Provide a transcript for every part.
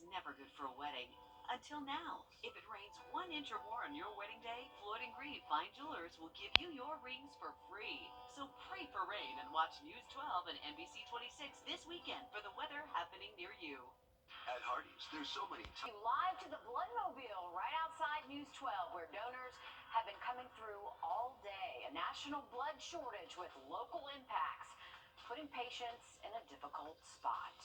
is never good for a wedding. Until now. If it rains 1 inch or more on your wedding day, Floyd and Grieve Fine Jewelers will give you your rings for free. So pray for rain and watch News 12 and NBC 26 this weekend for the weather happening near you. At Hardee's, there's so many live to the Bloodmobile right outside News 12, where donors have been coming through all day. A national blood shortage with local impacts, putting patients in a difficult spot.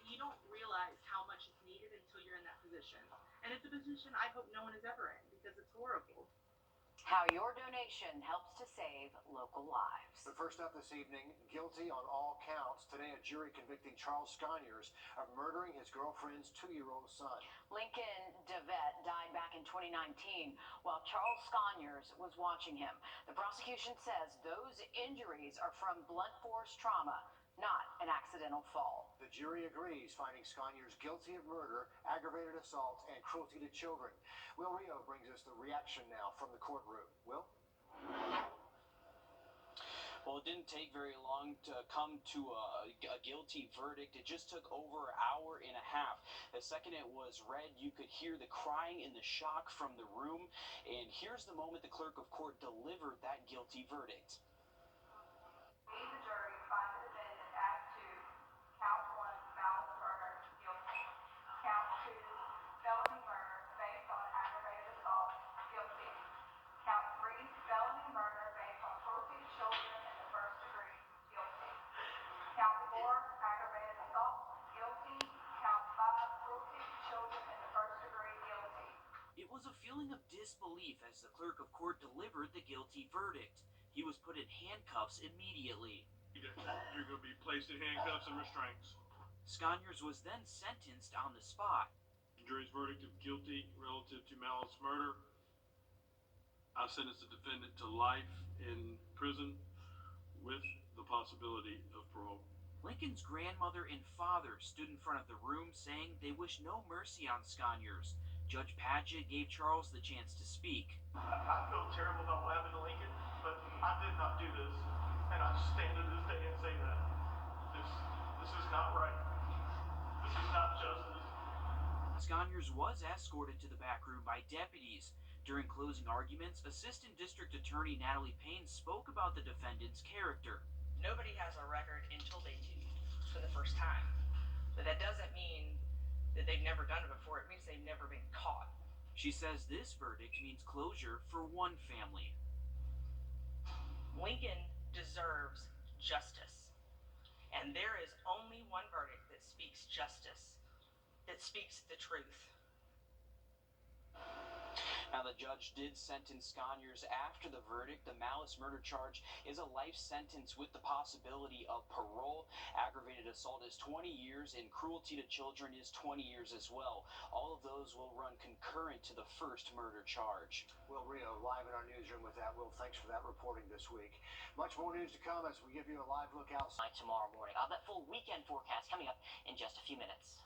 You don't realize how much is needed until you're in that position. And it's a position I hope no one is ever in because it's horrible. How your donation helps to save local lives. But first up this evening, guilty on all counts. Today, a jury convicting Charles Sconyers of murdering his girlfriend's 2-year-old son. Lincoln DeVette died back in 2019 while Charles Sconyers was watching him. The prosecution says those injuries are from blunt force trauma, not an accidental fall. The jury agrees, finding Sconyers guilty of murder, aggravated assault, and cruelty to children. Wrdw brings us the reaction now from the courtroom. Will? Well, it didn't take very long to come to a guilty verdict. It just took over an hour and a half. The second it was read, you could hear the crying and the shock from the room. And here's the moment the clerk of court delivered that guilty verdict. It was a feeling of disbelief as the clerk of court delivered the guilty verdict. He was put in handcuffs immediately. You're going to be placed in handcuffs and restraints. Sconyers was then sentenced on the spot. The jury's verdict of guilty relative to malice murder. I sentence the defendant to life in prison with the possibility of parole. Lincoln's grandmother and father stood in front of the room saying they wish no mercy on Sconyers. Judge Padgett gave Charles the chance to speak. I feel terrible about what happened to Lincoln, but I did not do this, and I stand to this day and say that. This is not right. This is not justice. Sconyers was escorted to the back room by deputies. During closing arguments, Assistant District Attorney Natalie Payne spoke about the defendant's character. Nobody has a record until they do for the first time. But that doesn't mean that they've never done it before. It means they've never been caught. She says this verdict means closure for one family. Lincoln deserves justice. And there is only one verdict that speaks justice, that speaks the truth. Now, the judge did sentence Sconyers after the verdict. The malice murder charge is a life sentence with the possibility of parole. Aggravated assault is 20 years, and cruelty to children is 20 years as well. All of those will run concurrent to the first murder charge. Will Rio, live in our newsroom with that. Will, thanks for that reporting this week. Much more news to come as we give you a live look outside tomorrow morning. I'll have that full weekend forecast coming up in just a few minutes.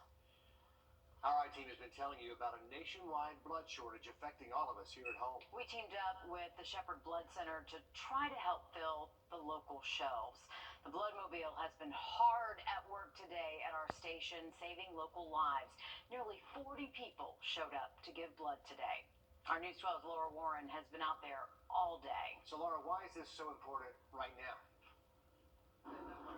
Our team has been telling you about a nationwide blood shortage affecting all of us here at home. We teamed up with the Shepherd Blood Center to try to help fill the local shelves. The Bloodmobile has been hard at work today at our station, saving local lives. Nearly 40 people showed up to give blood today. Our News 12's Laura Warren has been out there all day. So, Laura, why is this so important right now?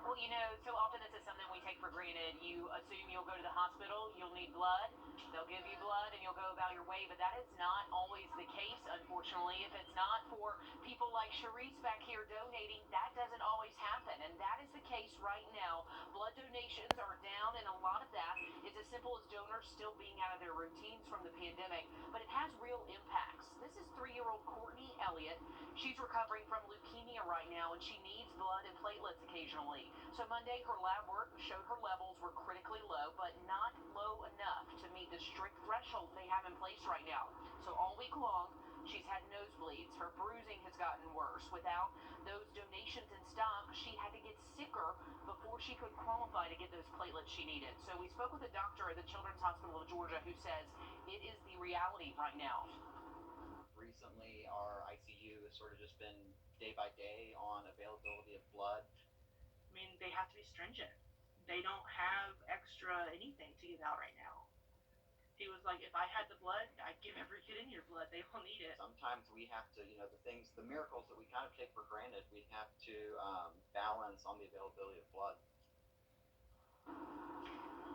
Well, so often this is something we take for granted. You assume you'll go to the hospital, you'll need blood, they'll give you blood, and you'll go about your way, but that is not always the case, unfortunately. If it's not for people like Sharice back here donating, that doesn't always happen, and that is the case right now. Blood donations are down, and a lot of that is as simple as donors still being out of their routines from the pandemic, but it has real impacts. This is 3-year-old Courtney Elliott. She's recovering from leukemia right now, and she needs blood and platelets occasionally. So Monday, her lab work showed her levels were critically low, but not low enough to meet the strict threshold they have in place right now. So all week long, she's had nosebleeds. Her bruising has gotten worse. Without those donations in stock, she had to get sicker before she could qualify to get those platelets she needed. So we spoke with a doctor at the Children's Hospital of Georgia who says it is the reality right now. Recently, our ICU has sort of just been day by day on availability of blood. I mean, they have to be stringent. They don't have extra anything to give out right now. He was like, if I had the blood, I'd give every kid in your blood. They all need it. Sometimes we have to, the miracles that we kind of take for granted, we have to balance on the availability of blood.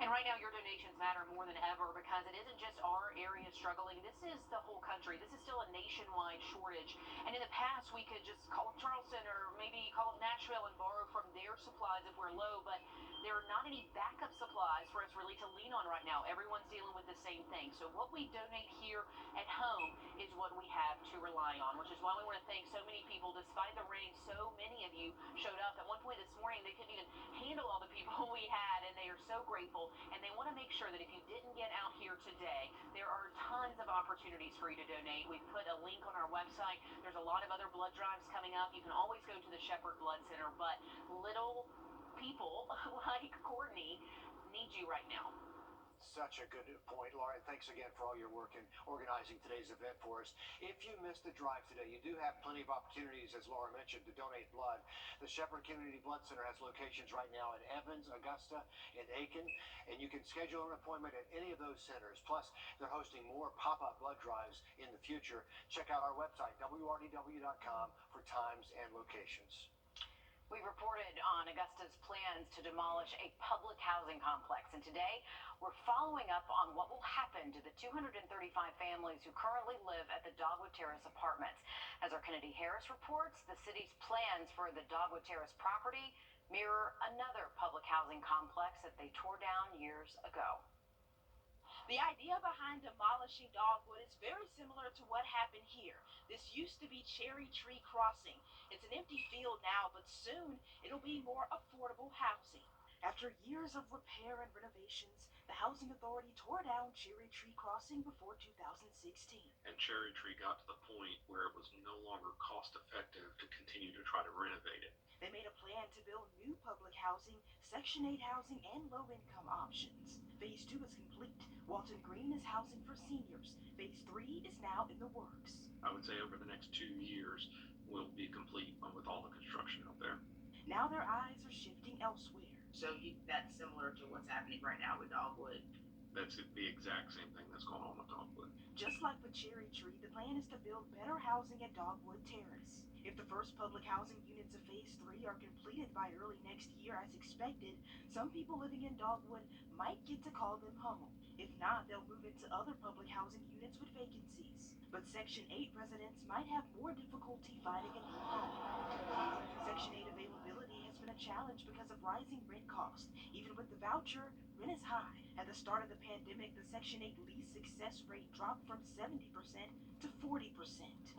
And right now, your donations matter more than ever because it isn't just our area struggling. This is the whole country. This is still a nationwide shortage. And in the past, we could just call up Charleston or maybe call up Nashville and borrow from their supplies if we're low, but there are not any backup supplies for us really to lean on right now. Everyone's dealing with the same thing. So what we donate here at home is what we have to rely on, which is why we want to thank so many people. Despite the rain, so many of you showed up. At one point this morning, they couldn't even handle all the people we had, and they are so grateful. And they want to make sure that if you didn't get out here today, there are tons of opportunities for you to donate. We've put a link on our website. There's a lot of other blood drives coming up. You can always go to the Shepherd Blood Center, but little people like Courtney need you right now. Such a good point, Laura, and thanks again for all your work in organizing today's event for us. If you missed the drive today, you do have plenty of opportunities, as Laura mentioned, to donate blood. The Shepherd Community Blood Center has locations right now in Evans, Augusta, and Aiken, and you can schedule an appointment at any of those centers. Plus, they're hosting more pop-up blood drives in the future. Check out our website, wrdw.com, for times and locations. We reported on Augusta's plans to demolish a public housing complex, and today we're following up on what will happen to the 235 families who currently live at the Dogwood Terrace apartments. As our Kennedy Harris reports, the city's plans for the Dogwood Terrace property mirror another public housing complex that they tore down years ago. The idea behind demolishing Dogwood is very similar to what happened here. This used to be Cherry Tree Crossing. It's an empty field now, but soon it'll be more affordable housing. After years of repair and renovations, the Housing Authority tore down Cherry Tree Crossing before 2016. And Cherry Tree got to the point where it was no longer cost effective to continue to try to renovate it. They made a plan to build new public housing, Section 8 housing, and low-income options. Phase 2 is complete. Walton Green is housing for seniors. Phase 3 is now in the works. I would say over the next 2 years, we'll be complete with all the construction out there. Now their eyes are shifting elsewhere. So that's similar to what's happening right now with Dogwood. That's the exact same thing that's going on with Dogwood. Just like with Cherry Tree, the plan is to build better housing at Dogwood Terrace. If the first public housing units of Phase 3 are completed by early next year as expected, some people living in Dogwood might get to call them home. If not, they'll move into other public housing units with vacancies. But Section 8 residents might have more difficulty finding a new home. Section 8 availability has been a challenge because of rising rent costs. Even with the voucher, rent is high. At the start of the pandemic, the Section 8 lease success rate dropped from 70% to 40%.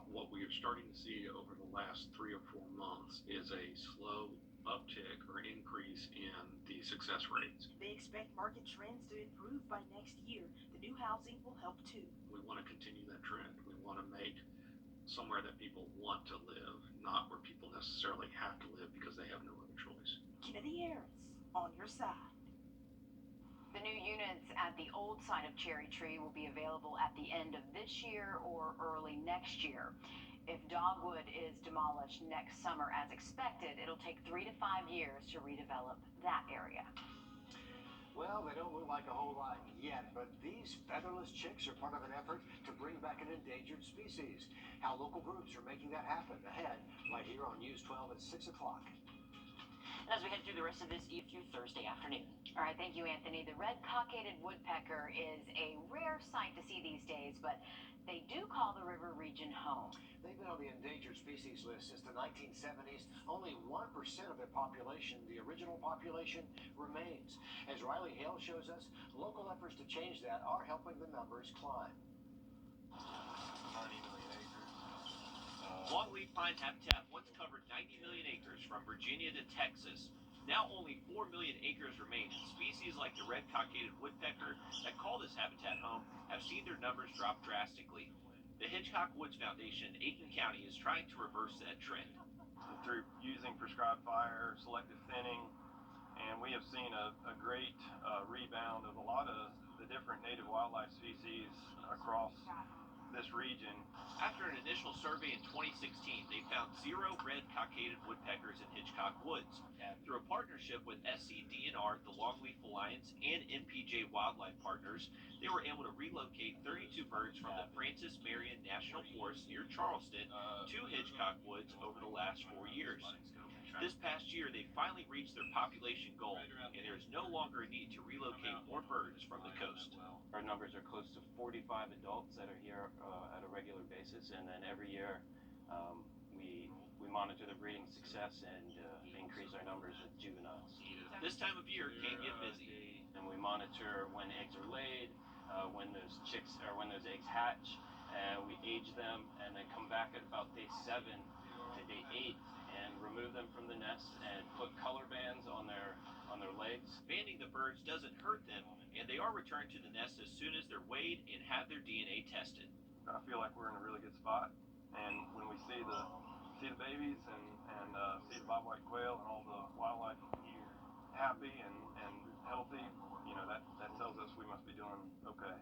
What we are starting to see over the last 3 or 4 months is a slow uptick or increase in the success rates. They expect market trends to improve by next year. The new housing will help too. We want to continue that trend. We want to make somewhere that people want to live, not where people necessarily have to live because they have no other choice. Kennedy Harris, on your side. The new units at the old site of Cherry Tree will be available at the end of this year or early next year. If Dogwood is demolished next summer as expected, it'll take 3 to 5 years to redevelop that area. Well, they don't look like a whole lot yet, but these featherless chicks are part of an effort to bring back an endangered species. How local groups are making that happen ahead, right here on News 12 at 6 o'clock. And as we head through the rest of this through Thursday afternoon. All right, thank you, Anthony. The red-cockaded woodpecker is a rare sight to see these days, but they do call the river region home. They've been on the endangered species list since the 1970s. Only 1% of their population, the original population, remains. As Riley Hale shows us, local efforts to change that are helping the numbers climb. 90 million acres. Longleaf pine habitat once covered 90 million acres from Virginia to Texas. Now only 4 million acres remain, and species like the red-cockaded woodpecker that call this habitat home have seen their numbers drop drastically. The Hitchcock Woods Foundation in Aiken County is trying to reverse that trend. Through using prescribed fire, selective thinning, and we have seen a great rebound of a lot of the different native wildlife species across this region. After an initial survey in 2016, they found 0 red-cockaded woodpeckers in Hitchcock Woods. Through a partnership with SCDNR, the Longleaf Alliance, and MPJ Wildlife Partners, they were able to relocate 32 birds from the Francis Marion National Forest near Charleston to Hitchcock Woods over the last 4 years. This past year, they finally reached their population goal, and there is no longer a need to relocate more birds from the coast. Our numbers are close to 45 adults that are here at a regular basis, and then every year we monitor the breeding success and increase our numbers with juveniles. This time of year can get busy. And we monitor when eggs are laid, when those chicks or when those eggs hatch, and we age them, and then come back at about day 7 to day 8 and remove them from the nest and put color bands on their legs. Banding the birds doesn't hurt them, and they are returned to the nest as soon as they're weighed and have their DNA tested. I feel like we're in a really good spot, and when we see the babies and see the bobwhite quail and all the wildlife happy and healthy, that tells us we must be doing okay.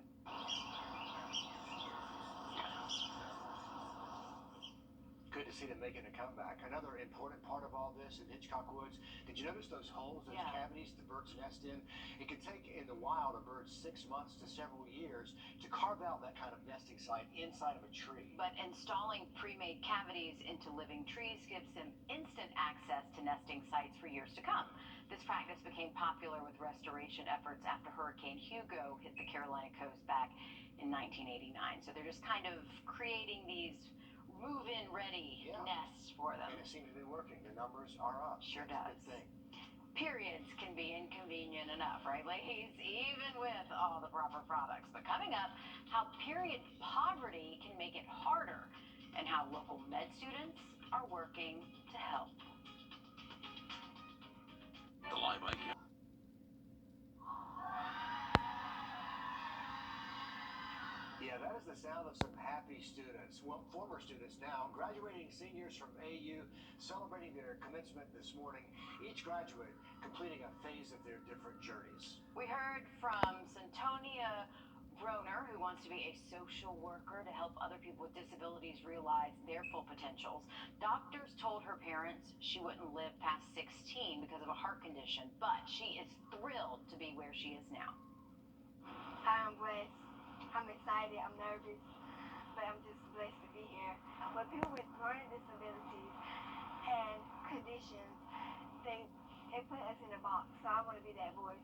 Good to see them making a comeback. Another important part of all this in Hitchcock Woods, did you notice those holes, those cavities the birds nest in? It can take in the wild a bird 6 months to several years to carve out that kind of nesting site inside of a tree. But installing pre-made cavities into living trees gives them instant access to nesting sites for years to come. This practice became popular with restoration efforts after Hurricane Hugo hit the Carolina coast back in 1989. So they're just kind of creating these move-in ready nests for them. And it seems to be working. The numbers are up. Sure That's does. a good thing. Periods can be inconvenient enough, right, ladies? Even with all the proper products. But coming up, how period poverty can make it harder, and how local med students are working to help. The Live IQ. Yeah, that is the sound of some happy students. Well, former students now, graduating seniors from AU, celebrating their commencement this morning. Each graduate completing a phase of their different journeys. We heard from Santonia Broner, who wants to be a social worker to help other people with disabilities realize their full potentials. Doctors told her parents she wouldn't live past 16 because of a heart condition, but she is thrilled to be where she is now. I'm blessed. I'm excited, I'm nervous, but I'm just blessed to be here. But people with learning disabilities and conditions, they put us in a box, so I want to be that voice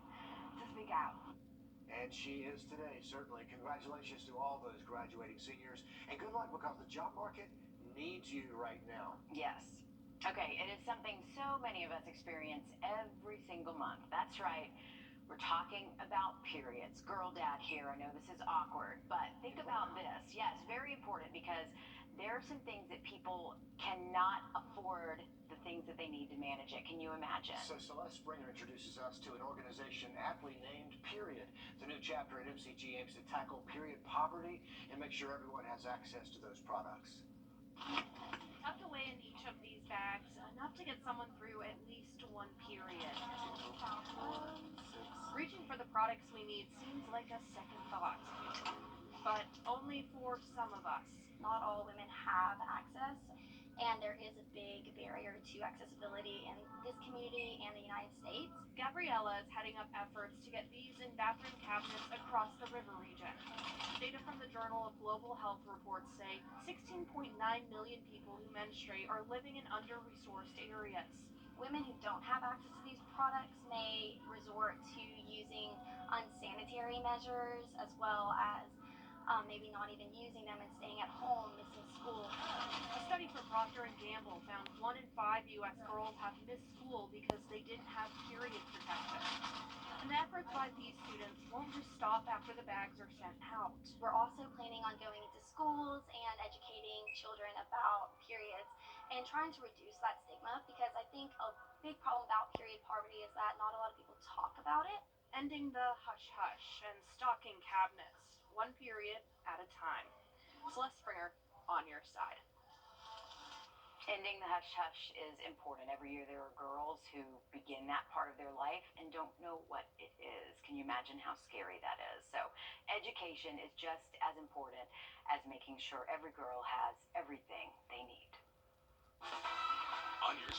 to speak out. And she is today, certainly. Congratulations to all those graduating seniors, and good luck because the job market needs you right now. Yes. Okay, it is something so many of us experience every single month. That's right. We're talking about periods. Girl dad here, I know this is awkward, but think about this. Yes, very important, because there are some things that people cannot afford the things that they need to manage it. Can you imagine? So Celeste Springer introduces us to an organization aptly named Period. The new chapter at MCG aims to tackle period poverty and make sure everyone has access to those products. Tucked away in each of these bags, enough to get someone through at least one period. Reaching for the products we need seems like a second thought, but only for some of us. Not all women have access, and there is a big barrier to accessibility in this community and the United States. Gabriella is heading up efforts to get these in bathroom cabinets across the river region. Data from the Journal of Global Health reports say 16.9 million people who menstruate are living in under-resourced areas. Women who don't have access to these products may resort to using unsanitary measures, as well as maybe not even using them and staying at home, missing school. A study from Procter & Gamble found 1 in 5 U.S. girls have missed school because they didn't have period protection. And the efforts by these students won't just stop after the bags are sent out. We're also planning on going into schools and educating children about periods and trying to reduce that stigma, because I think a big problem about period poverty is that not a lot of people talk about it. Ending the hush-hush and stocking cabinets, one period at a time. Celeste Springer, on your side. Ending the hush-hush is important. Every year there are girls girls who begin that part of their life and don't know what it is. Can you imagine how scary that is? So education is just as important as making sure every girl has everything they need. On your